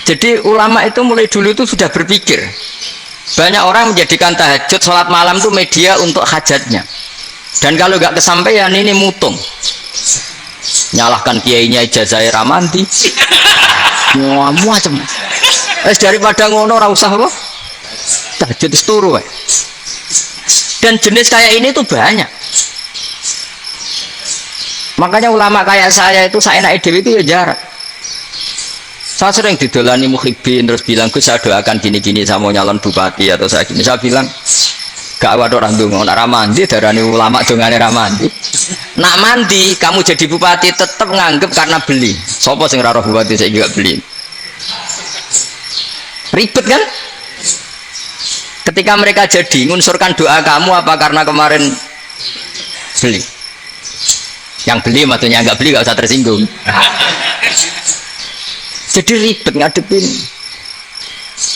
Jadi ulama itu mulai dulu itu sudah berpikir. Banyak orang menjadikan tahajud, sholat malam itu media untuk hajatnya. Dan kalau nggak kesampaian ini mutung. Nyalahkan kiainya ijazah ramanti. Macam. Daripada ngono ora usah apa? Tahajud turu. Dan jenis kayak ini tuh banyak. Makanya ulama kayak saya itu saya naik dewi itu ya jarak. Saya sering didolani muhibbin terus bilang Gus saya doakan gini-gini sama nyalon bupati atau saya gini. Saya bilang gak waduh orang dungo nak ramandi darani ulama dongane ramandi. Nak mandi kamu jadi bupati tetap nganggep karena beli. Sopo sing ora roh bupati saya juga beli. Ribet kan? Ketika mereka jadi ngunsurkan doa kamu apa karena kemarin beli? Yang beli maksudnya nggak beli nggak usah tersinggung. Jadi ribet ngadepin.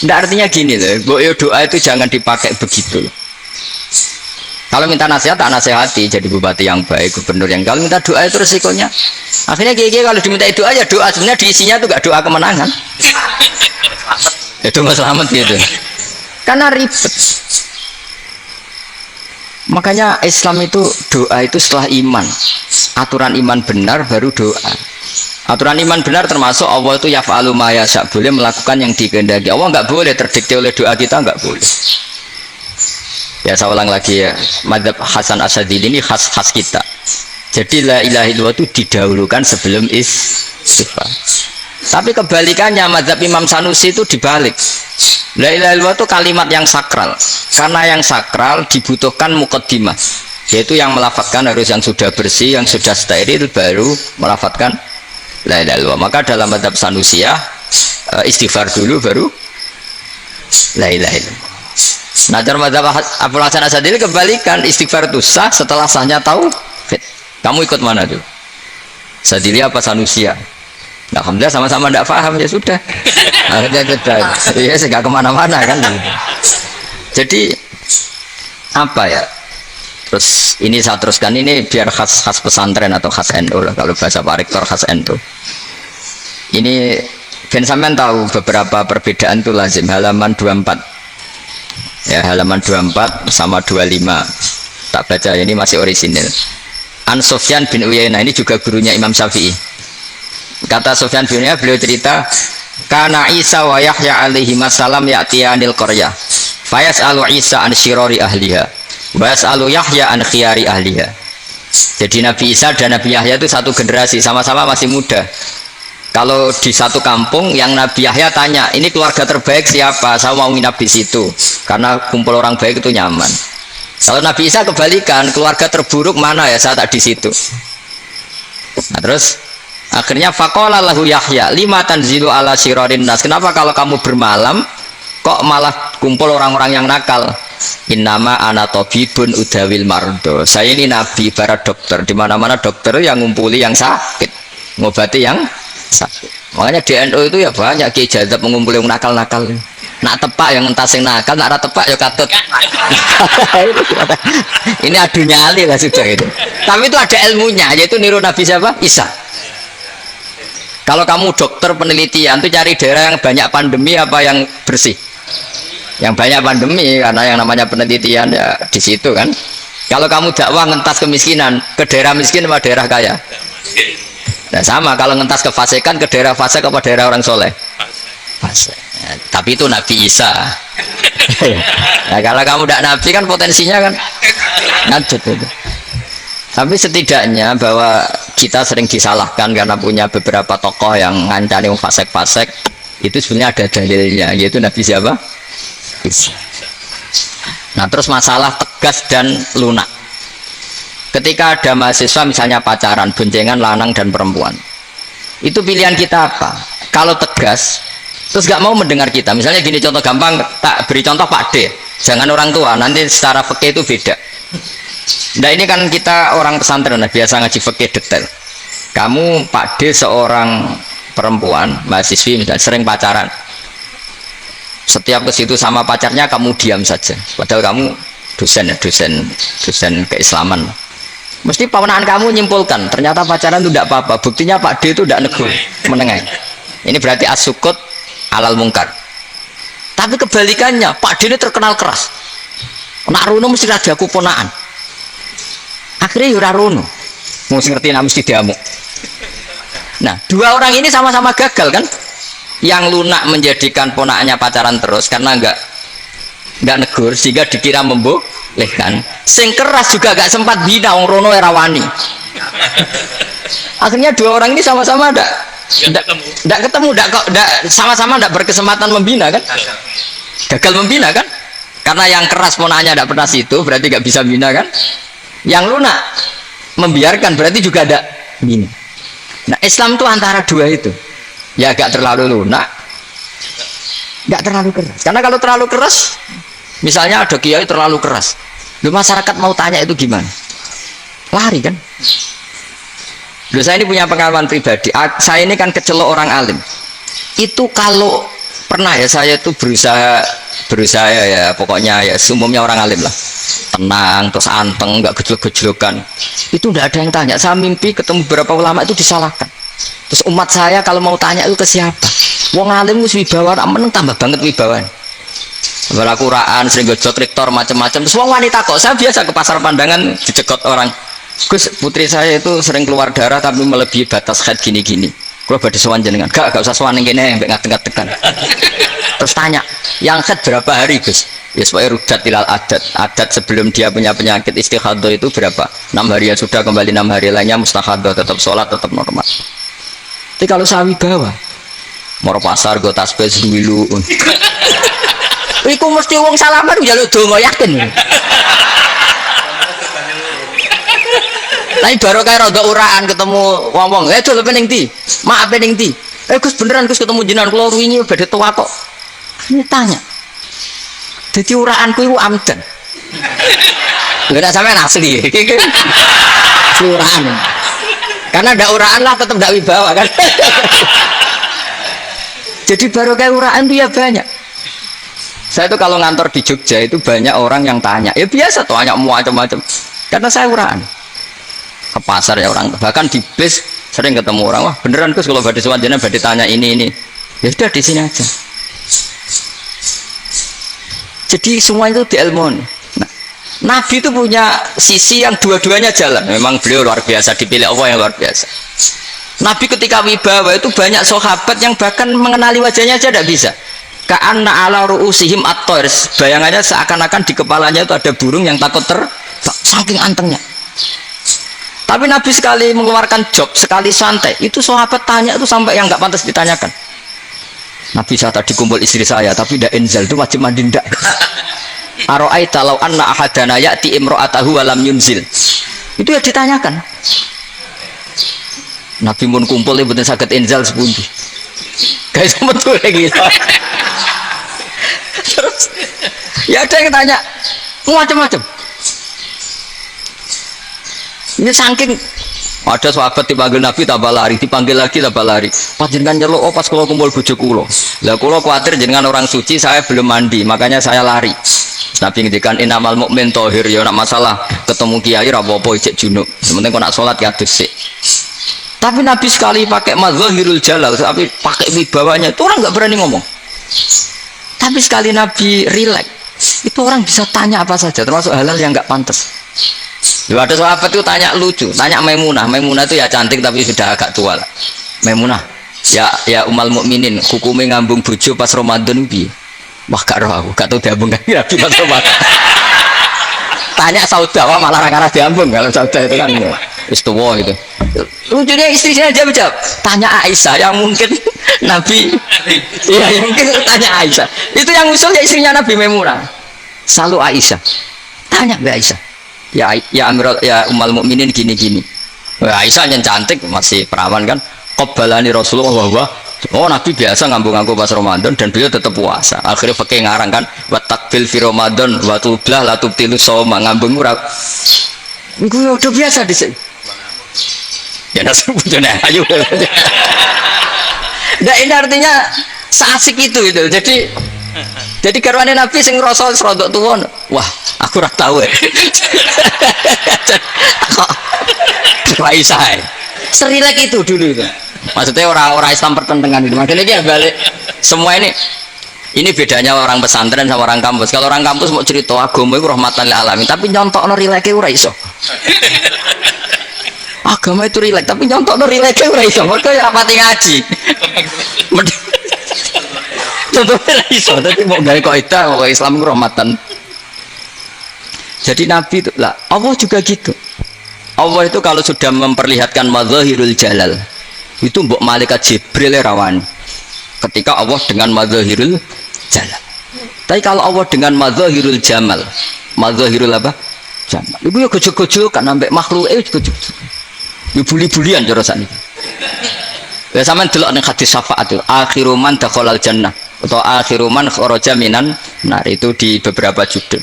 Nggak artinya gini loh, doa itu jangan dipakai begitu. Kalau minta nasihat, tak nasihati jadi bupati yang baik, gubernur yang. Kalau minta doa itu resikonya. Akhirnya kalau diminta doa ya doa sebenarnya diisinya tuh nggak doa kemenangan. Itu nggak selamat gitu. Karena ribet. Makanya Islam itu doa itu setelah iman. Aturan iman benar baru doa. Aturan iman benar termasuk Allah itu yaf'alu ma yasha, boleh melakukan yang dikehendaki. Allah nggak boleh terdikte oleh doa kita, nggak boleh. Ya saya ulang lagi ya, madzhab Hasan Asyadzili ini khas kita. Jadi la ilaha illallah itu didahulukan sebelum istighfar. Tapi kebalikannya madzhab Imam Sanusi itu dibalik. La ilaha illallah itu kalimat yang sakral. Karena yang sakral dibutuhkan muqaddimah, yaitu yang melafadzkan harus yang sudah bersih, yang sudah steril baru melafadzkan la ilaha illallah. Maka dalam madzhab Sanusi ya istighfar dulu baru la ilaha illallah. Nah dalam madzhab Abul Hasan Asyadzili kebalikan, istighfar itu sah setelah sahnya tauhid. Kamu ikut mana tuh? Asyadzili apa Sanusi ya? Nah, alhamdulillah sama-sama tidak paham ya sudah. Akhirnya kita ya nggak kemana-mana kan. Jadi apa ya? Terus ini saya teruskan ini biar khas pesantren atau khas NU lah, kalau bahasa Pak Rektor khas NU. Ini Ben sampean tahu beberapa perbedaan itu lazim. Halaman 24 ya, halaman 24 sama 25 tak baca, ini masih orisinil. An Sufyan bin Uyainah, ini juga gurunya Imam Syafi'i. Kata Sufyan bin Uyainah, beliau cerita kana Isa wa Yahya alaihi salam ya'tiyanil qaryah fayas'alu Isa an syirari ahliha wa yas'alu Yahya an khiyari ahliha. Jadi Nabi Isa dan Nabi Yahya itu satu generasi, sama-sama masih muda. Kalau di satu kampung yang Nabi Yahya tanya, ini keluarga terbaik siapa? Saya mau nginap di situ karena kumpul orang baik itu nyaman. Kalau Nabi Isa kebalikan, keluarga terburuk mana ya, saya tak di situ. Nah terus akhirnya faqala lahu Yahya lima tanzilu ala syirarin nas, kenapa kalau kamu bermalam kok malah kumpul orang-orang yang nakal? Innama ana tabibun udawil mardo, saya ini nabi para dokter, di mana-mana dokter yang ngumpuli yang sakit, ngobati yang sakit. Makanya di NU itu ya banyak Ki Jazab mengumpuli yang nakal-nakal. Nak tepak yang entas yang nakal, nak tepak ya katut. Ini adu nyali lah sudah itu. Tapi itu ada ilmunya, yaitu niru Nabi siapa? Isa. Kalau kamu dokter penelitian itu cari daerah yang banyak pandemi apa yang bersih? Yang banyak pandemi, karena yang namanya penelitian ya di situ kan. Kalau kamu dakwah ngentas kemiskinan, ke daerah miskin apa daerah kaya? Nah sama, kalau ngentas kefasikan ke daerah fasik apa daerah orang soleh? Fasik. Ya, tapi itu Nabi Isa. Nah kalau kamu tidak Nabi kan potensinya kan ngacut itu. Tapi setidaknya bahwa kita sering disalahkan karena punya beberapa tokoh yang ngancani fasik-fasik, itu sebenarnya ada dalilnya, yaitu Nabi siapa? Isa. Nah terus masalah tegas dan lunak. Ketika ada mahasiswa misalnya pacaran, boncengan lanang dan perempuan, itu pilihan kita apa? Kalau tegas terus gak mau mendengar kita, misalnya gini contoh gampang, tak beri contoh Pak D, jangan orang tua, nanti secara fikih itu beda. Nah ini kan kita orang pesantren, biasa ngaji fikih detail. Kamu Pak D seorang perempuan mahasiswi misalnya sering pacaran, setiap ke situ sama pacarnya kamu diam saja, padahal kamu dosen keislaman. Mesti pamanaan kamu nyimpulkan ternyata pacaran itu tidak apa-apa, buktinya Pak D itu tidak negur menengah. Ini berarti as-sukut alal mungkar. Tapi kebalikannya, Pak D ini terkenal keras. Nak rono mesti radaku ponaan. Akhirnya yura rono. Mesti ngerti nak mesti diamuk. Nah, dua orang ini sama-sama gagal kan? Yang lunak menjadikan ponaannya pacaran terus karena enggak negur sehingga dikira membolehkan. Sing keras juga gak sempat bina wong rono era wani. Akhirnya dua orang ini sama-sama enggak ketemu, sama-sama enggak berkesempatan membina kan? Gagal membina kan? Karena yang keras ponaannya enggak pernah situ, berarti enggak bisa bina kan? Yang lunak membiarkan berarti juga ada bina. Nah, Islam itu antara dua itu. Ya agak terlalu lunak, enggak terlalu keras. Karena kalau terlalu keras, misalnya ada kiai terlalu keras, lu masyarakat mau tanya itu gimana? Lari kan? Lu saya ini punya pengalaman pribadi. Saya ini kan kecelok orang alim. Itu kalau pernah ya saya itu berusaha ya pokoknya ya umumnya orang alim lah. Tenang terus anteng, nggak gejlok-gejlokan. Itu enggak ada yang tanya. Saya mimpi ketemu beberapa ulama itu disalahkan. Terus umat saya kalau mau tanya itu ke siapa? Wong alim wis wibawa, meneng tambah banget wibawan. Berlakuraan sering gojok rektor macam-macam. Terus wong wanita kok saya biasa ke pasar pandangan dicekot orang. Gus, putri saya itu sering keluar darah tapi melebihi batas haid gini-gini. Kalau badhe sowan jenengan, gak usah sowan ning kene mbek ngadeg-ngadegan. Terus tanya, yang haid berapa hari, Gus? Ya supaya rudat ilal adat sebelum dia punya penyakit istihadah itu berapa? 6 hari ya sudah, kembali 6 hari lainnya mustahadah, tetap sholat tetap normal. Tapi kalau sawi bawa mau pasar go tasbih dulu iku mesti wong salaman njaluk donga yakin. Tapi baru kayak rada uraan ketemu wong-wong, dol pening ndi? Maaf pening ndi? Gus beneran Gus ketemu jenengan kula wingi badhe tuwa kok. Ini tanya. Jadi uraanku itu amdan. Enggak sampai asli. Uraan. Karena ada uraan lah tetap tidak wibawa kan. Jadi baru kayak uraan itu ya banyak. Saya itu kalau ngantor di Jogja itu banyak orang yang tanya. Ya biasa tuh tanya macam-macam. Karena saya uraan. Ke pasar ya orang. Bahkan di bis sering ketemu orang. Wah beneran Gus kalau badhe sowan jenengan badhe tanya ini. Ya sudah di sini aja. Jadi semua itu diilmoni. Nah, Nabi itu punya sisi yang dua-duanya jalan. Memang beliau luar biasa, dipilih Allah yang luar biasa. Nabi ketika wibawa itu banyak sahabat yang bahkan mengenali wajahnya aja tidak bisa. Ka'anna ala ru'usihim at-thair. Bayangannya seakan-akan di kepalanya itu ada burung yang takut saking antengnya. Tapi Nabi sekali mengeluarkan job, sekali santai, itu sahabat tanya itu sampai yang nggak pantas ditanyakan. Nabi saya tadi kumpul istri saya tapi tidak enzal itu wajib mandi ndak. Aro'aita law anna ahadana ya'ti imra'atahu wa lam yunzil. Itu ya ditanyakan. Nabi mun kumpul ya betul saged enzal sepundi. Guys betul lagi. Terus ya ada yang tanya macam-macam. Ini saking ada sahabat dipanggil Nabi tambah lari, dipanggil lagi tambah lari. Panjenengan nyeluk pas kalau kumpul bojo kula. Lah kula kuwatir jenengan orang suci, saya belum mandi, makanya saya lari. Nabi ngendikan innamal mukmin thahir, ya nak masalah ketemu kiai ra apa-apa ijek junub. Sementing kok nak salat ya adus sik. Tapi Nabi sekali pakai mazhirul jalal, tapi pakai wibawanya itu orang nggak berani ngomong. Tapi sekali Nabi rileks, itu orang bisa tanya apa saja, termasuk halal yang nggak pantas. Lalu ada sahabat itu tanya lucu, tanya Maimunah. Maimunah itu ya cantik tapi sudah agak tua lah. Maimunah, ya umal mukminin, hukumnya ngambung bojo pas Ramadan piye? Wah gak roh aku, gak tahu diambung kan Nabi pas Ramadan. Tanya sauda, malah orang-orang diambung kalau sauda itu kan istiwa itu. Lucunya istrinya aja jawab, tanya Aisyah yang mungkin Nabi, ya yang mungkin tanya Aisyah. Itu yang usulnya istrinya Nabi Maimunah. Selalu Aisyah, tanya Mbak Aisyah. Ya Amirul ya umal mukminin gini-gini. Aisyah yang cantik masih perawan kan. Qabbalani Rasulullah bahwa Nabi biasa ngambung-ngambung pas Ramadan dan beliau tetap puasa. Akhirnya pakai ngarang kan wa takbil fi Ramadan wa tublah la tubtilu shauma ngambung ora. Iku udah biasa di sini. Ya nasib punya ayo. Nah ini artinya seasik itu. Jadi garwane Nabi sing ngrasa rodok tuwa. Wah, aku ora tahu. Kok Aisyah. Serilek itu dulu itu. Maksudnya orang-orang Islam pertentangan itu. Makanya dia balik semua ini bedanya orang pesantren sama orang kampus. Kalau orang kampus mau cerita agama itu rahmatan lil alamin, tapi nyontokno rileke ora iso. Agama itu rilek, tapi nyontokno rileke ora iso. Mergo ya rapati ngaji. Contohnya ora iso, tapi mau gawe kaidah kok Islam itu rahmatan. Jadi Nabi itu lah, Allah juga gitu. Allah itu kalau sudah memperlihatkan madzahirul jalal, itu mbok malaikat Jibril rawan. Ketika Allah dengan madzahirul jalal. Tapi kalau Allah dengan madzahirul jamal, madzahirul apa? Jamal. Ibu ya gojok-gojok kan sampai makhluk gojok. Ya buli-bulian cara sakniki. Ya sampean delok ning hadis syafaat itu, akhiru man dakhalal jannah atau akhiru man kharaja minan nar, itu di beberapa judul.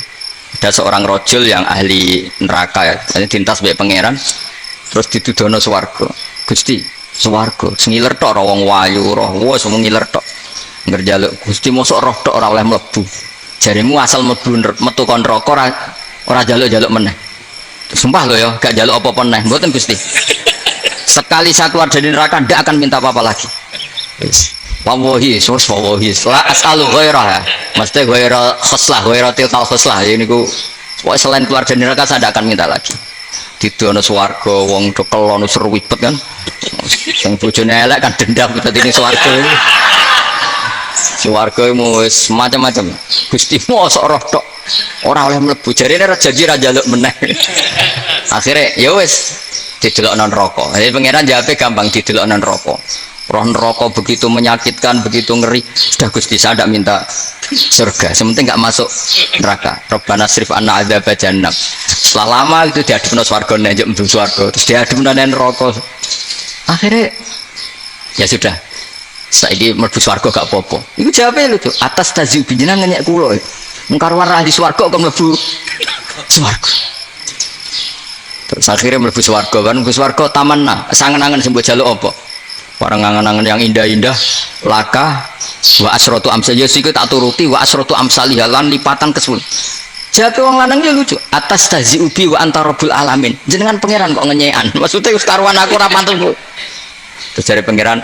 Ada seorang rojul yang ahli neraka ya, dintas baik pangeran, terus ditudono swarga. Gusti, swarga sengiler tok ora wong wayu roh wis mung ngiler tok. Ngerjaluk Gusti mosok roh tok ora oleh mlebu. Jarimu asal mlebu metu kon neraka ora jaluk-jaluk meneh. Sumpah lho ya, gak jaluk apa-apa meneh. Mboten Gusti. Sekali saya keluar dari neraka ndak akan minta apa-apa lagi. Wis. Wallahi, sus wallahi. La as'alu ghairah. Mesti ghairah khoslah, ghairah tilkal khoslah. Ini ku selain keluar dari neraka saya ndak akan minta lagi. Didono swarga wong dokelon seru wibet kan. Sing bojone elek kan dendam dadi ning swarga. Swarga wis macam-macam. Gusti mosok roh tok ora oleh mlebu. Jarine ra janji ra njaluk meneh. Akhire ya wis didelokno neraka. Jadi pangeran jawabe gampang, didelokno neraka. Roh neraka begitu menyakitkan, begitu ngeri. Sudah Gusti saya tidak minta surga, sementing nggak masuk neraka. Rabbana srif anna adzab jahannam. Setelah lama itu diadepno swarga njuk mlebu swarga, terus diadepno neraka. Akhirnya ya sudah. Saiki mlebu swarga gak apa-apa. Iku jawabe lucu. Atas taziu jenengan ngenyek kula. Mung karuan ra di swarga kok mlebu swarga. Terus akhirnya mlebu swarga kan, mlebu swarga tamanna, sangen-angen sing mbok jaluk apa? Barang angan-angan yang indah-indah, laka wa asratu amsal ya siku tak turuti wa asratu amsalih lan lipatan kesul. Jawab wong lanang ya lucu. Atas tazi ubi wa anta rabbul alamin. Jenengan pangeran kok ngenyekan. Maksudnya wis karuan aku ora pantes. Terus jare pangeran,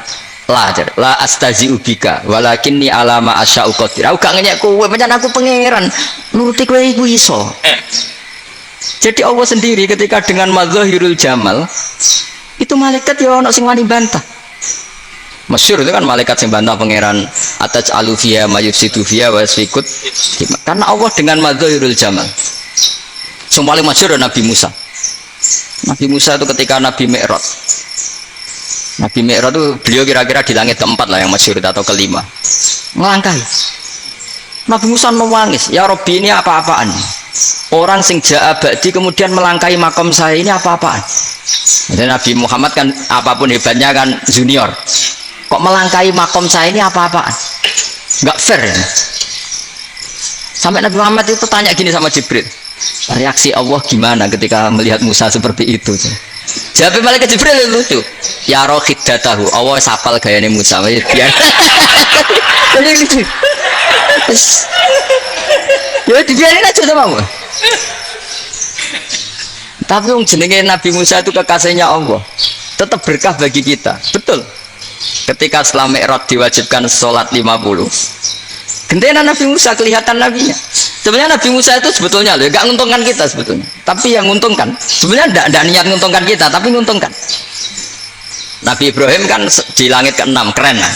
la astazi ubika walakinni alama asya'u qadir. Aku gak ngenyek kowe, pancen aku pangeran. Nuruti kowe iku iso. Jadi Allah sendiri ketika dengan madzahirul jamal itu malaikat ya ono sing wani bantah. Masyhur itu kan malaikat sing bantah pangeran ataj alufia mayufsidu fiha wa yasfikut. Karena Allah dengan madzahirul jamal. Yang paling masyhur Nabi Musa. Nabi Musa itu ketika Nabi Mi'raj. Nabi Mi'raj itu beliau kira-kira di langit keempat lah yang masyhur atau kelima. Ngelangkai. Nabi Musa nangis, ya Rabbi ini apa-apaan? Orang sing ja'a ba'di kemudian melangkai makom saya ini apa-apaan? Jadi Nabi Muhammad kan apapun hebatnya kan junior. Kok melangkai makom saya ini apa-apaan? Enggak fair ya? Sampai Nabi Muhammad itu tanya gini sama Jibril, reaksi Allah gimana ketika melihat Musa seperti itu? Jawab malaikat Jibril lucu, ya rohidatahu, Allah sapal gayanya Musa biar jadi lucu. Ya dibiarin aja sama Allah. Tapi jenenge Nabi Musa itu kekasihnya Allah, tetap berkah bagi kita. Betul. Ketika setelah Mi'raj diwajibkan sholat 50, gendena Nabi Musa kelihatan nabinya. Sebenarnya Nabi Musa itu sebetulnya loh, gak menguntungkan kita sebetulnya. Tapi yang menguntungkan, sebenarnya tidak niat menguntungkan kita, tapi menguntungkan. Nabi Ibrahim kan di langit ke-6, keren lah.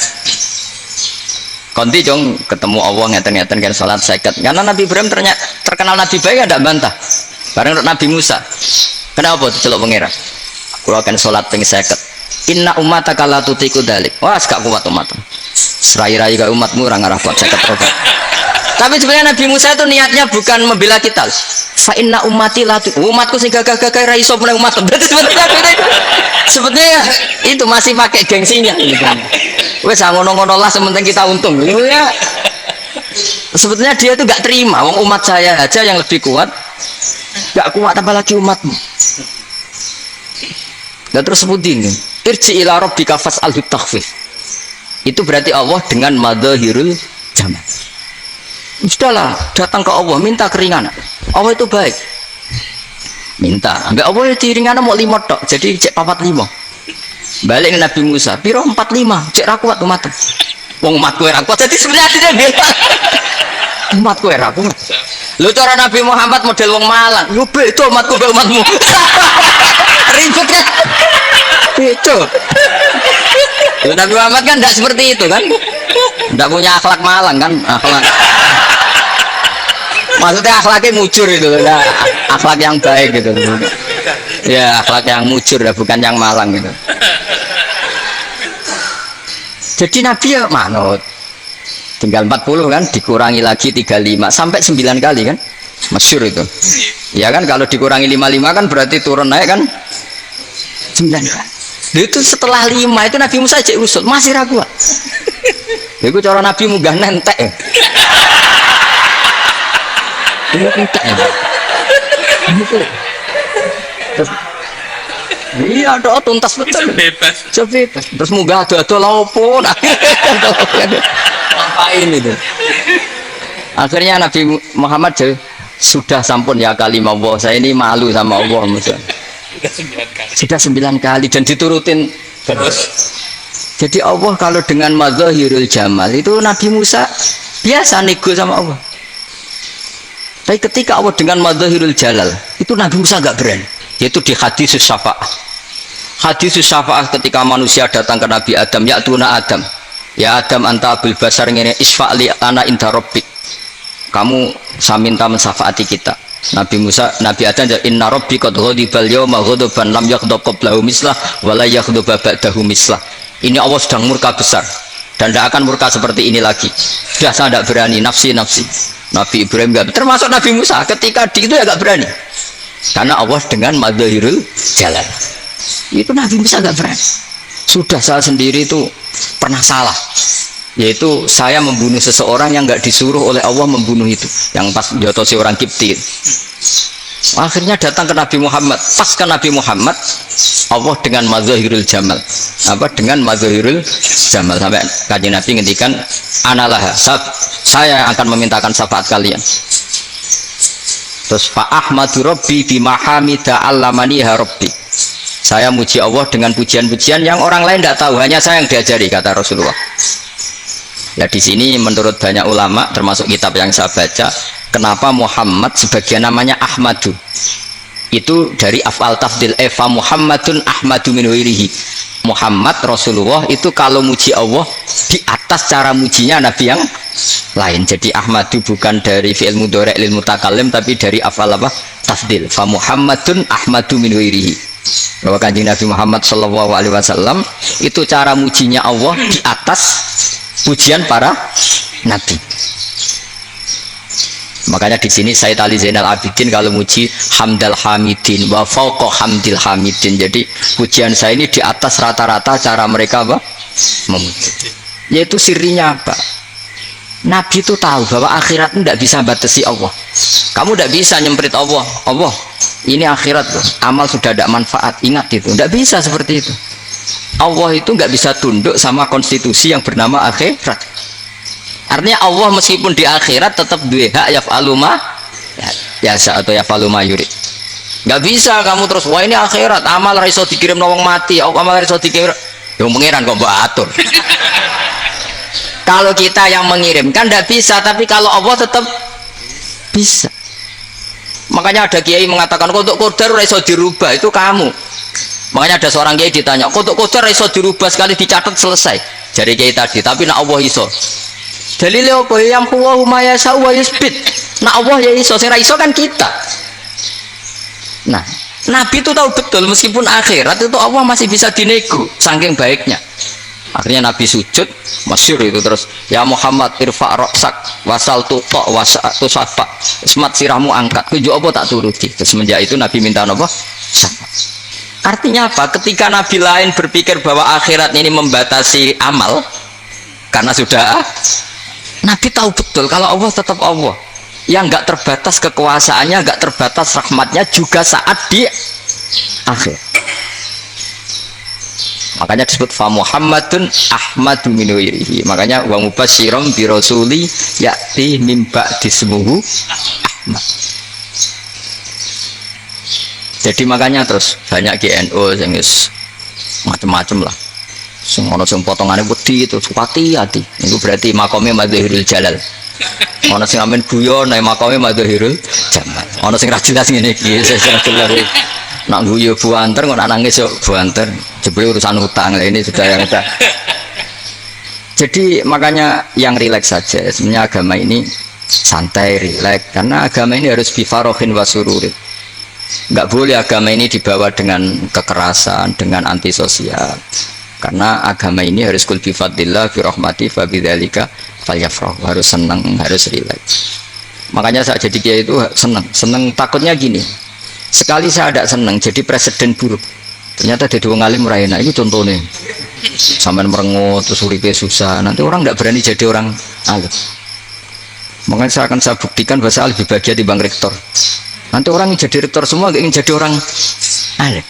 Konti jong ketemu Allah ngeten-ngeten kan sholat seket. Karena Nabi Ibrahim terkenal Nabi baik, tidak bantah. Bareng Nabi Musa, kenapa celok pangeran? Kalau akan sholat ping seket. Inna ummataka la tutiku dalik. Wah, gak kuat umat. Serai-rai gak umatmu orang arah kuat seket rokat. Tapi sebenarnya Nabi Musa itu niatnya bukan membela kita. Fa inna ummati la umatku sing gagah-gagah ra iso mulai umat. Berarti sebetulnya itu masih pakai gengsinya gitu. Wes ngono-ngono lah sementing kita untung. Ya, sebetulnya dia itu gak terima wong umat saya aja yang lebih kuat. Gak kuat apalagi umatmu. Dan terus sebutin irji ila rabbika fas'alhu takhfif. Itu berarti Allah dengan madzahirul jamal. Sudahlah, datang ke Allah minta keringanan. Allah itu baik. Minta, ambek Allah ya diringan mau 5 tok. Jadi cek 45. Balik ke Nabi Musa, piro 45, cek ra kuat umat. Wong umatku ra kuat, jadi sebenarnya dia bilang umatku ra kuat. Lu cara Nabi Muhammad model wong Malang, yo beda umatku be umatmu. Ribut kan? Beda. Nabi Muhammad kan tidak seperti itu kan? Tidak punya akhlak Malang kan? Akhlak. Maksudnya akhlaknya mujur itu, nah, akhlak yang baik gitu. Ya akhlak yang mujur, bukan yang Malang gitu. Jadi Nabi ya manut. Tinggal 40 kan, dikurangi lagi 35 sampai 9 kali kan, masyhur itu. Ya kan kalau dikurangi 55 kan berarti turun naik kan 9 kali. Itu setelah 5 itu Nabi Musa cek usul masih ragu. Itu cara Nabi munggah nentek. Iya, doa tuntas betul. Bebas. Terus munggah ada laupun. Ngapain itu? Akhirnya Nabi Muhammad sudah sampun ya kalimah Allah. Saya ini malu sama Allah. Sudah 9 kali dan diturutin terus. Jadi Allah kalau dengan madzahirul jamal itu Nabi Musa biasa nego sama Allah. Tapi ketika Allah dengan madzahirul jalal itu Nabi Musa enggak berani. Yaitu di hadis syafa'ah. Hadis syafa'ah ketika manusia datang ke Nabi Adam, ya tuna Adam. Ya Adam anta abul basar ngene isfa'li ana inda rabbik. Kamu saya minta mensafaati kita. Nabi Musa, Nabi Adam inna rabbi qad ghadibal yawma ghadaban lam yaghdab qablahu mislah wa la yaghdab ba'dahu mislah. Ini Allah sedang murka besar dan tidak akan murka seperti ini lagi. Sudah saya tidak berani, nafsi. Nabi Ibrahim enggak, termasuk Nabi Musa ketika di itu ya enggak berani. Karena Allah dengan madzahirul jalal. Itu Nabi Musa enggak berani. Sudah saya sendiri itu pernah salah. Yaitu saya membunuh seseorang yang enggak disuruh oleh Allah membunuh itu. Yang pas jotosi orang Kipti. Akhirnya datang ke Nabi Muhammad. Pas ke Nabi Muhammad Allah dengan madzahirul jamal. Apa dengan madzahirul jamal sampai Kanjeng Nabi ngendikan analah saya akan memintakan syafaat kalian. Terus fa ahmadu rabbi bima hamida allamaniha rabbi. Saya muji Allah dengan pujian-pujian yang orang lain tidak tahu, hanya saya yang diajari, kata Rasulullah. Ya di sini menurut banyak ulama termasuk kitab yang saya baca, kenapa Muhammad sebagian namanya Ahmadu? Itu dari af'al tafdil eva Muhammadun Ahmadu min ghairihi. Muhammad Rasulullah itu kalau muji Allah di atas cara mujinya Nabi yang lain. Jadi Ahmadu bukan dari fi'il mudhari' lil mutakallim tapi dari af'al apa? Tafdil. Fa Muhammadun Ahmadu min ghairihi. Bahwa Kanjeng Nabi Muhammad sallallahu alaihi wasallam itu cara mujinya Allah di atas pujian para nabi. Makanya di sini Sayyid Ali Zainal Abidin kalau muji hamdal hamidin wa fauqa hamdil hamidin. Jadi pujian saya ini di atas rata-rata cara mereka apa? Memuji. Yaitu sirinya apa? Nabi itu tahu bahwa akhirat itu tidak bisa batasi Allah. Kamu tidak bisa nyemprit Allah. Allah, ini akhirat loh. Amal sudah tidak manfaat. Ingat itu. Tidak bisa seperti itu. Allah itu nggak bisa tunduk sama konstitusi yang bernama akhirat. Artinya Allah meskipun di akhirat tetap duwe hak yaf'alu ma yasa atau yaf'alu ma yurid. Nggak bisa kamu terus wah ini akhirat amal ra iso dikirim wong mati, amal ra iso dikirim. Yo pangeran kok mbok atur. Kalau kita yang mengirimkan tidak bisa, tapi kalau Allah tetap bisa. Makanya ada kiai mengatakan untuk qadar ra iso dirubah, itu kamu. Makanya ada seorang kiai ditanya, untuk qadar ra iso dirubah sekali dicatat selesai. Jadi kiai tadi, tapi nak Allah iso. Dalile apa yang huwa ma yasha wa yusbit. Nah Allah ya iso, sing ra iso kan kita. Nah, Nabi itu tahu betul meskipun akhirat itu Allah masih bisa dinego saking baiknya. Akhirnya Nabi sujud, masyhur itu terus, ya Muhammad irfa' ra'sak wasal tuta wasa'tu safa. Semat sirahmu angkat, kujo apa tak turuti. Terus semenjak itu Nabi minta apa? Artinya apa? Ketika Nabi lain berpikir bahwa akhirat ini membatasi amal karena sudah Nabi tahu betul kalau Allah tetap Allah yang enggak terbatas kekuasaannya, enggak terbatas rahmatnya juga saat di akhir. Makanya disebut fa Muhammadun Ahmadu min ghairihi. Makanya wa mubasysyiran bi rasuli ya'ti min ba'di ismuhu Ahmad. Jadi makanya terus banyak GNO yang macam-macam lah. Sing potongane wedi itu hati. Itu berarti makome madzhirul jalal. Ana sing amen guyon nek makome madzhirul jamal. Ana sing ra jelas ngene iki, sing jelas. Nak guyu buanter kok nak nangis yo buanter. Jebule urusan utang ini sudah yang udah. Jadi makanya yang rileks saja. Sebenarnya agama ini santai, rileks. Karena agama ini harus bifarohin wasururin. Nggak boleh agama ini dibawa dengan kekerasan, dengan antisosial. Karena agama ini harus kul bi fadlillah bi rahmati fa bidzalika falyafrahu, harus senang, harus rileks. Makanya saya jadi kiai itu senang takutnya gini. Sekali saya tidak senang jadi presiden buruk. Ternyata jadi wong alim ora enak. Itu contohnya. Sampai merengut terus uripe susah. Nanti orang tidak berani jadi orang alim. Makanya saya buktikan bahwa saya lebih bahagia di bang rektor. Nanti orang yang jadi rektor semua ingin jadi orang alim.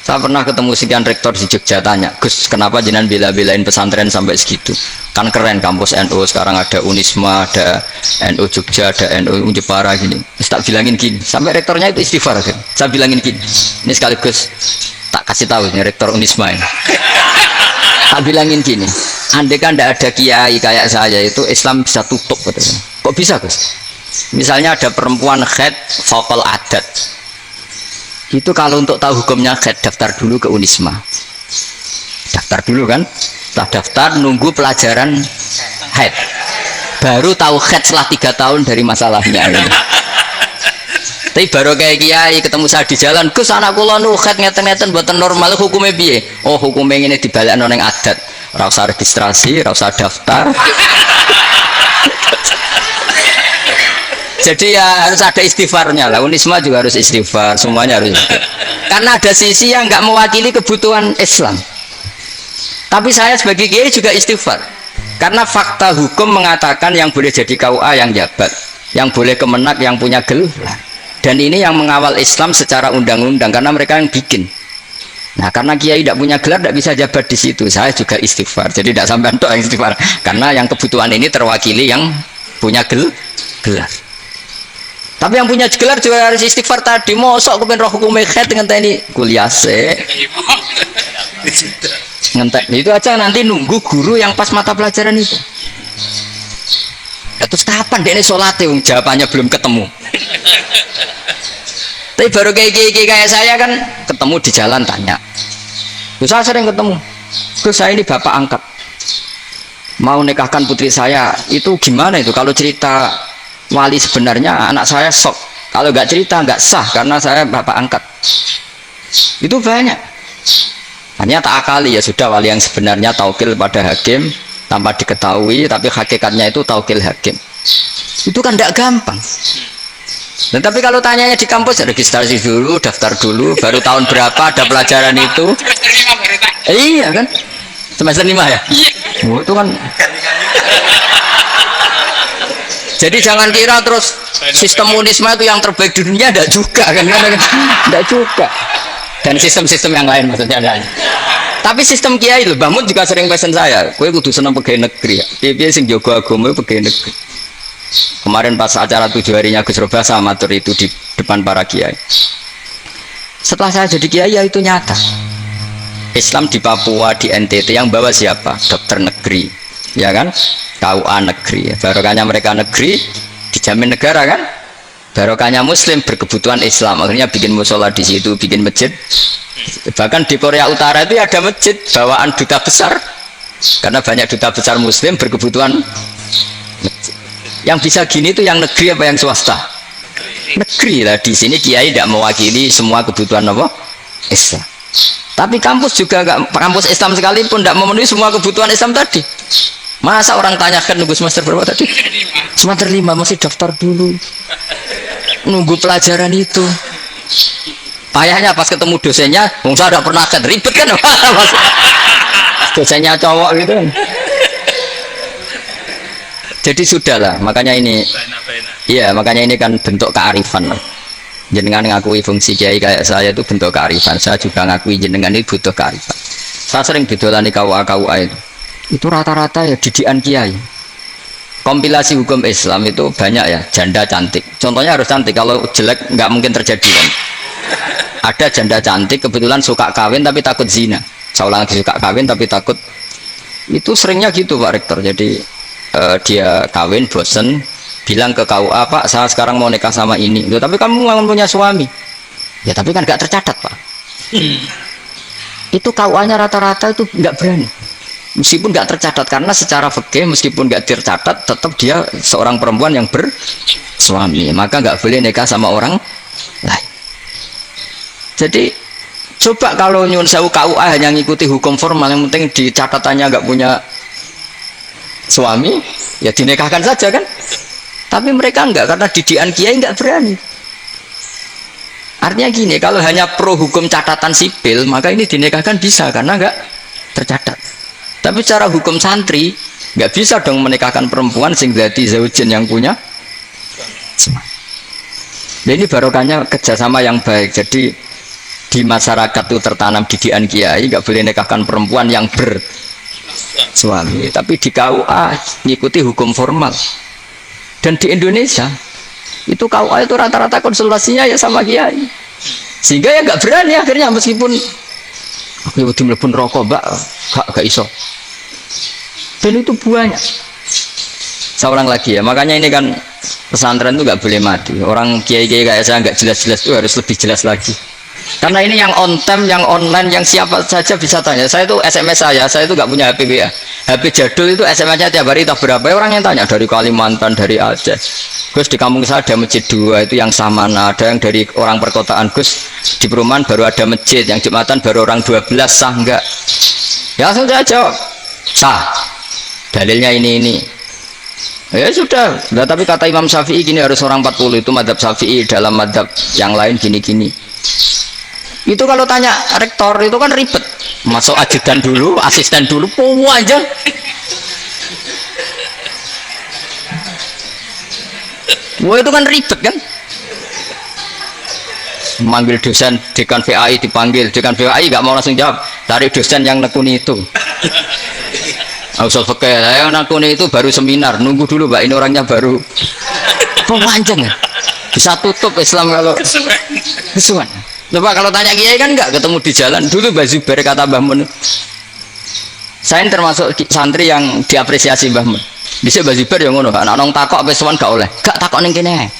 Saya pernah ketemu sekian rektor di Jogja, tanya, Gus, kenapa jenengan bela-belain pesantren sampai segitu? Kan keren kampus NU, sekarang ada Unisma, ada NU Jogja, ada NU Jepara gini. Tak bilangin gini, sampai rektornya itu istighfar kan? Saya bilangin gini, ini sekaligus tak kasih tahu ini rektor Unisma ini. Tak bilangin gini, andai kan tidak ada kiai kayak saya itu Islam bisa tutup katanya. Kok bisa Gus? Misalnya ada perempuan haid faqal adat. Itu kalau untuk tahu hukumnya haid daftar dulu ke Unisma. Daftar dulu kan? Setelah daftar nunggu pelajaran haid. Baru tahu haid setelah 3 tahun dari masalahnya. Tapi baru kayak kiai ketemu saya di jalan, Gus anak kula nu haid ngeten-ngeten mboten normal hukumnya piye? Oh, hukumnya ngene dibalekno ning adat. Ora usah registrasi, ora usah daftar. Jadi ya harus ada istighfarnya lah. Unisma juga harus istighfar, semuanya harus istighfar. Karena ada sisi yang nggak mewakili kebutuhan Islam. Tapi saya sebagai kiai juga istighfar. Karena fakta hukum mengatakan yang boleh jadi KUA yang jabat, yang boleh kemenak yang punya gelar. Dan ini yang mengawal Islam secara undang-undang karena mereka yang bikin. Nah, karena kiai tidak punya gelar tidak bisa jabat di situ. Saya juga istighfar. Jadi tidak sampai untuk yang istighfar. Karena yang kebutuhan ini terwakili yang punya gelar. Tapi yang punya gelar juga harus istighfar tadi. Mosok kepen roh hukum haid dengan ini kuliah se. Ngentek itu aja nanti nunggu guru yang pas mata pelajaran itu. Ya, terus kapan dia ini sholat jawabannya belum ketemu. Tapi baru kayak saya kan ketemu di jalan tanya. Terus saya sering ketemu. Terus saya ini bapak angkat. Mau nikahkan putri saya itu gimana itu kalau cerita wali sebenarnya anak saya sok, kalau nggak cerita nggak sah karena saya bapak angkat. Itu banyak. Hanya tak akali ya sudah wali yang sebenarnya taukil pada hakim tanpa diketahui, tapi hakikatnya itu taukil hakim. Itu kan tidak gampang. Dan tapi kalau tanyanya di kampus registrasi dulu, daftar dulu, baru tahun berapa ada pelajaran itu? Iya kan? Semester 5 ya? Oh, itu kan. Jadi jangan kira terus sistem Unisma itu yang terbaik di dunia, tidak juga kan? Tidak juga. Dan sistem-sistem yang lain maksudnya lain. Tapi sistem kiai loh, Mbah Mun juga sering pesen saya, kowe kudu seneng pegawai negeri ya. Piye sing jaga agama pegawai negeri. Kemarin pas acara 7 harinya Gus Roba sama matur itu di depan para kiai. Setelah saya jadi kiai ya itu nyata. Islam di Papua, di NTT yang bawa siapa? Dokter negeri. Ya kan, KUA negeri, barokahnya mereka negeri dijamin negara kan, barokahnya muslim berkebutuhan Islam, akhirnya bikin musola di situ, bikin masjid. Bahkan di Korea Utara itu ada masjid bawaan duta besar karena banyak duta besar muslim berkebutuhan masjid. Yang bisa gini itu yang negeri apa yang swasta? Negeri lah. Di sini kiai tidak mewakili semua kebutuhan apa? Islam. Tapi kampus juga nggak, kampus Islam sekalipun tidak memenuhi semua kebutuhan Islam tadi. Masa orang tanyakan nunggu semester berapa tadi? Semester 5 masih daftar dulu. Nunggu pelajaran itu. Payahnya pas ketemu dosennya, saya udah pernah kan ribet kan? Dosennya cowok gitu kan. Jadi sudahlah, makanya ini. Iya, makanya ini kan bentuk kearifan. Jenengan ngakui fungsi kiai kayak saya itu bentuk kearifan. Saya juga ngakui jenengan ini butuh kearifan. Saya sering didolani KUA itu. Itu rata-rata ya didikan kiai. Kompilasi hukum Islam itu banyak ya, janda cantik. Contohnya harus cantik, kalau jelek nggak mungkin terjadi kan. ada janda cantik kebetulan suka kawin tapi takut zina. Saya ulang lagi, suka kawin tapi takut. Itu seringnya gitu Pak Rektor. Jadi dia kawin bosen, bilang ke KUA, Pak saya sekarang mau nikah sama ini. Loh, tapi kamu mau punya suami. Ya tapi kan gak tercatat Pak. Itu KUA-nya rata-rata itu nggak berani. Meskipun nggak tercatat, karena secara fikih meskipun nggak tercatat tetap dia seorang perempuan yang bersuami, maka nggak boleh nikah sama orang lain. Jadi coba kalau nyun sewu KUA hanya ngikuti hukum formal, yang penting di catatannya nggak punya suami, ya dinikahkan saja kan. Tapi mereka enggak, karena didikan kiai nggak berani. Artinya gini, kalau hanya pro hukum catatan sipil, maka ini dinikahkan bisa karena nggak tercatat. Tapi secara hukum santri nggak bisa dong menikahkan perempuan sing dadi zaujin yang punya. Dan ini barokahnya kerjasama yang baik. Jadi di masyarakat itu tertanam didikan kiai, nggak boleh nikahkan perempuan yang bersuami. Tapi di KUA ngikuti hukum formal. Dan di Indonesia itu KUA itu rata-rata konsultasinya ya sama kiai. Sehingga ya nggak berani akhirnya, meskipun aku udah mlebu rokok mbak, gak iso. Dan itu banyak. Saya ulang lagi ya, makanya ini kan pesantren itu nggak boleh mati. Orang kiai-kiai kayak saya nggak jelas-jelas itu harus lebih jelas lagi. Karena ini yang on time, yang online, yang siapa saja bisa tanya. Saya itu SMS saya itu nggak punya HP WA. HP jadul itu SMS-nya tiap hari tak berapa. Orang yang tanya dari Kalimantan, dari Aceh. Gus di kampung saya ada masjid 2 itu yang Samana, ada yang dari orang perkotaan. Gus di perumahan baru ada masjid, yang Jumatan baru orang 12, sah enggak? Ya langsung saya jawab, sah. Dalilnya ini. Ya sudah. Nah, tapi kata Imam Syafi'i gini, harus orang 40, itu madzhab Syafi'i, dalam madzhab yang lain gini-gini. Itu kalau tanya rektor itu kan ribet, masuk ajudan dulu, asisten dulu, aja. Wah itu kan ribet kan. Manggil dosen dekan VAI, dipanggil dekan VAI nggak mau langsung jawab, tarik dosen yang nekuni itu. Usul fikih saya nekuni itu baru seminar, nunggu dulu mbak, ini orangnya baru. Panjang ya, bisa tutup Islam kalau kesuwan. Coba kalau tanya kiai kan nggak ketemu di jalan. Dulu Mbah Zubair kata Mbah Mun, saya termasuk santri yang diapresiasi Mbah Mun. Bisa Mbah Zubair yang ngono, anak nong takok pesuan gak oleh, gak takok neng kene.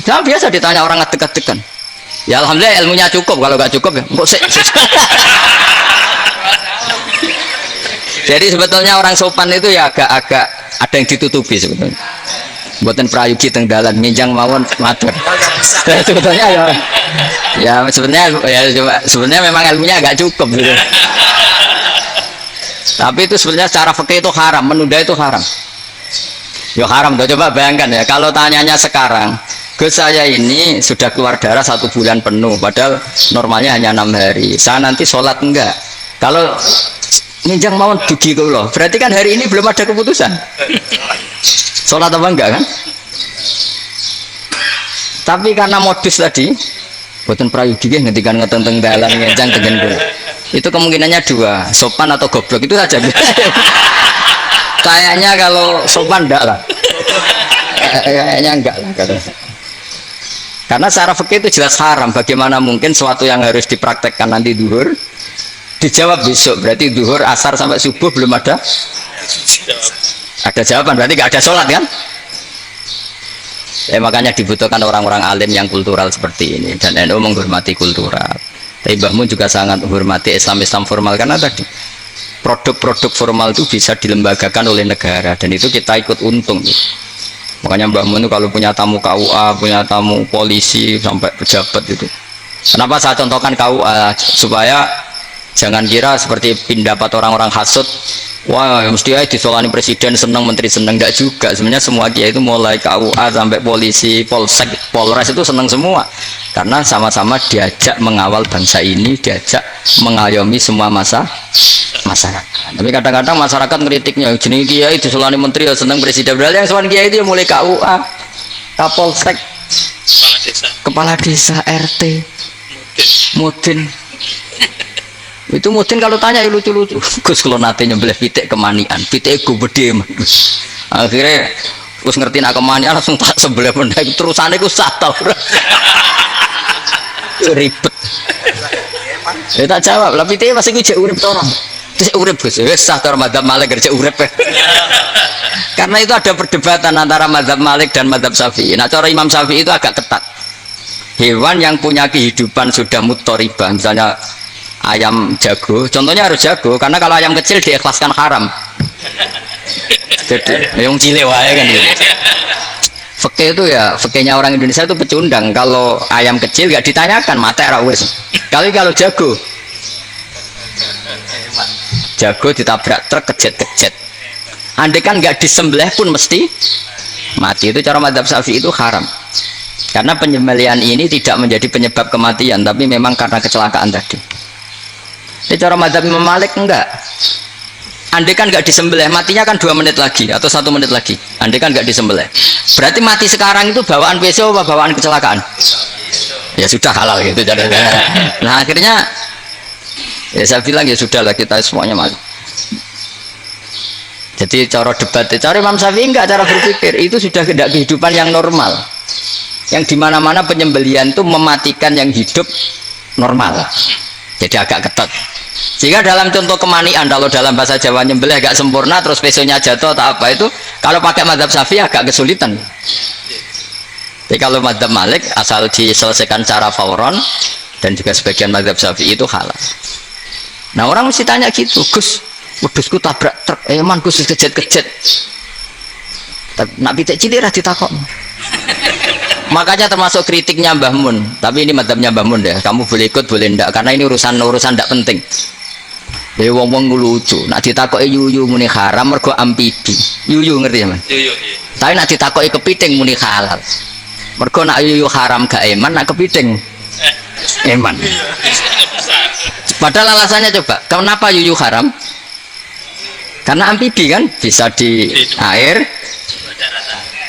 Jangan biasa ditanya orang ngetek-ngetekan. Ya alhamdulillah ilmunya cukup, kalau gak cukup ya kok sih. Jadi sebetulnya orang sopan itu ya agak-agak ada yang ditutupi sebetulnya. Buatan prayogi teng dalan nginjang mawon matur. Sebetulnya ya sebenarnya memang ilmunya agak cukup gitu. Tapi itu sebenarnya secara fikih itu haram, menunda itu haram. Ya haram tuh, coba bayangkan ya, kalau tanyanya sekarang, Gus saya ini sudah keluar darah 1 bulan penuh, padahal normalnya hanya 6 hari. Saya nanti sholat enggak? Kalau nginjang mawon dugi kula, berarti kan hari ini belum ada keputusan. Sholat apa enggak kan? Tapi karena modus tadi, buatan prayogi ngetikan ngetenteng dalan nginjang tegen kula. Itu kemungkinannya 2, sopan atau goblok, itu saja. Kayaknya kalau sopan enggak lah. Kayaknya enggak lah. Karena secara fikih itu jelas haram. Bagaimana mungkin suatu yang harus dipraktekkan nanti duhur dijawab besok, berarti duhur, asar sampai subuh belum ada jawaban, berarti nggak ada sholat kan. Makanya dibutuhkan orang-orang alim yang kultural seperti ini, dan NU menghormati kultural. Tapi Mbah Mun juga sangat menghormati Islam formal, karena tadi produk-produk formal itu bisa dilembagakan oleh negara, dan itu kita ikut untung gitu. Makanya Mbah Mun itu kalau punya tamu KUA, punya tamu polisi sampai pejabat itu. Kenapa saya contohkan KUA? Supaya jangan kira seperti pendapat orang-orang hasud, wah mesti aja disolani presiden senang, menteri senang. Enggak juga. Sebenarnya semua kiai itu mulai KUA sampai polisi, polsek, polres itu senang semua, karena sama-sama diajak mengawal bangsa ini, diajak mengayomi semua masyarakat. Tapi kadang-kadang masyarakat ngeritiknya, jenis kiai disolani menteri ya senang, presiden. Berarti yang soal kiai itu mulai KUA, kapolsek, kepala desa, RT, mudin. Itu mungkin kalau tanya ya lucu-lucu. Gus kalau nate nyembelih pitik kemanian, pitik gue gede. Akhirnya Gus ngerti nak kemanian langsung tak sebelah benda terusannya gue satu. Ribet. Ya tak jawab, lah pitih masih gue urip to ora. Terus urip Gus, wis sah to madzhab Malik kerja urip. Karena itu ada perdebatan antara madzhab Malik dan madzhab Syafi'i. Nah, cara Imam Syafi'i itu agak ketat. Hewan yang punya kehidupan sudah muttoribah, misalnya ayam jago, contohnya harus jago, karena kalau ayam kecil diikhlaskan haram. Jadi, yang cilik wae kan gitu. Fikih itu ya, fikihnya orang Indonesia itu pecundang. Kalau ayam kecil gak ditanyakan, mati rawis. Kalau jago ditabrak truk kejet-kejet. Andai kan gak disembelih pun mesti mati. Itu cara madzhab Syafi'i itu haram. Karena penyembelihan ini tidak menjadi penyebab kematian, tapi memang karena kecelakaan tadi. Ini cara madzhab Imam Malik enggak. Andai kan nggak disembelih, matinya kan 2 menit lagi atau 1 menit lagi. Andai kan nggak disembelih, berarti mati sekarang itu bawaan pisau apa bawaan kecelakaan? Ya sudah halal gitu. Nah akhirnya ya saya bilang ya sudah lah, kita semuanya mati. Jadi cara debat, cara Imam Syafi'i enggak, cara berpikir itu sudah tidak kehidupan yang normal, yang dimana-mana penyembelihan itu mematikan yang hidup normal. Jadi agak ketat. Sehingga dalam contoh kemanian, kalau dalam bahasa Jawa nyembelih agak sempurna terus pesonya jatuh atau apa itu, kalau pakai madzhab Syafi'i agak kesulitan. Tapi kalau madzhab Malik asal diselesaikan cara fauron, dan juga sebagian madzhab Syafi'i itu halal. Nah orang mesti tanya gitu, Gus, wedhusku tabrak truk, man Gus kejet-kejet. Nak pitik cilik ra ditakok. Makanya termasuk kritiknya Mbah Mun, tapi ini madzhabnya Mbah Mun deh. Kamu boleh ikut boleh ndak, karena ini urusan ndak penting. Ya wong-wong lucu. Nak ditakoki yuyu muni haram mergo amfibi. Yuyu ngerti ya, Mas? Yuyu. Tapi nak ditakoki kepiting muni halal. Mergo nak yuyu haram gak eman, nak kepiting eman. Padahal alasannya coba, kenapa yuyu haram? Karena amfibi kan, bisa di air.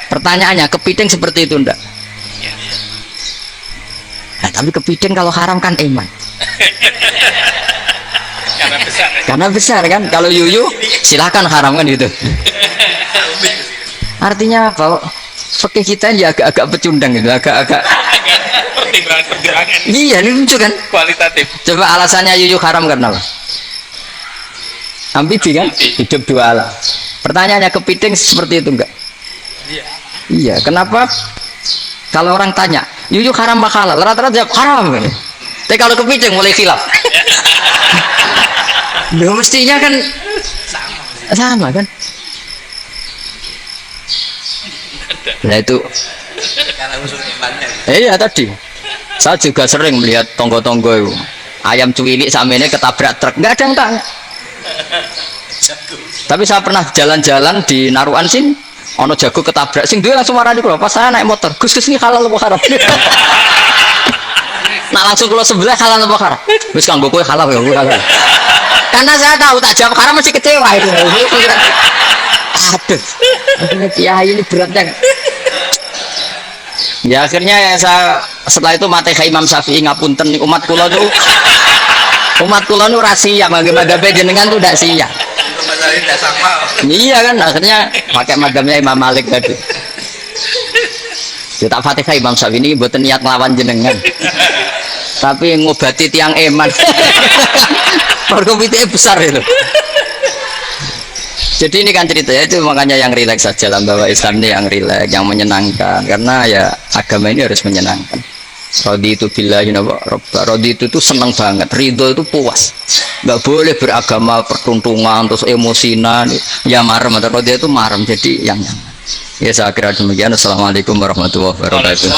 Pertanyaannya, kepiting seperti itu ndak? Nah, tapi kepiting kalau haram kan eman. Karena besar kan. Kalau yuyu silakan haram kan gitu. Artinya apa? Fikih kita ya agak-agak pecundang gitu, agak-agak. Iya, ini lucu kan? Kualitatif. Coba alasannya yuyu haram karena apa? Amfibi kan? Hidup 2 alam. Pertanyaannya, kepiting seperti itu enggak? Iya, kenapa? Kalau orang tanya, yuyu haram apa halal? Rata-rata jawab haram. Tapi kalau kepiting mulai khilaf. Loh, mestinya kan sama kan? Nah itu. Iya tadi. Saya juga sering melihat tonggo-tonggo itu. Ayam cuwilik sama ini ketabrak truk, nggak ada yang tanya. Tapi saya pernah jalan-jalan di Naruan sini. Ono jago ketabrak, sing duwe langsung marani kula. Pas saya naik motor, Gus ini halal apa haram? Nah langsung kula sebelah halal apa haram? Wis kanggo kowe halal ya halal. Karena saya tahu tak jawab haram masih kecewa itu. Aduh. Kiai ini beratnya. Ya akhirnya ya saya setelah itu Fatihah Imam Syafi'i ngapunten umat kula tuh. Umat kula nu rahasia, madzhab jenengan tuh ndak sia. Iya kan, akhirnya pakai madzhabnya Imam Malik tadi. Ya tak Fatihah Imam Syafi'i ini mboten niat nglawan jenengan. Tapi ngobati tiang eman. Mergo pitike besar itu. Jadi ini kan ceritanya itu, makanya yang rileks saja lah, bahwa Islam ini yang rileks, yang menyenangkan, karena ya agama ini harus menyenangkan. Raditu billahi robba, raditu itu senang banget, ridho itu puas, nggak boleh beragama pertuntungan terus emosinan, ya marem atau raditu itu marem, jadi yang ya saya kira demikian. Assalamualaikum warahmatullahi wabarakatuh.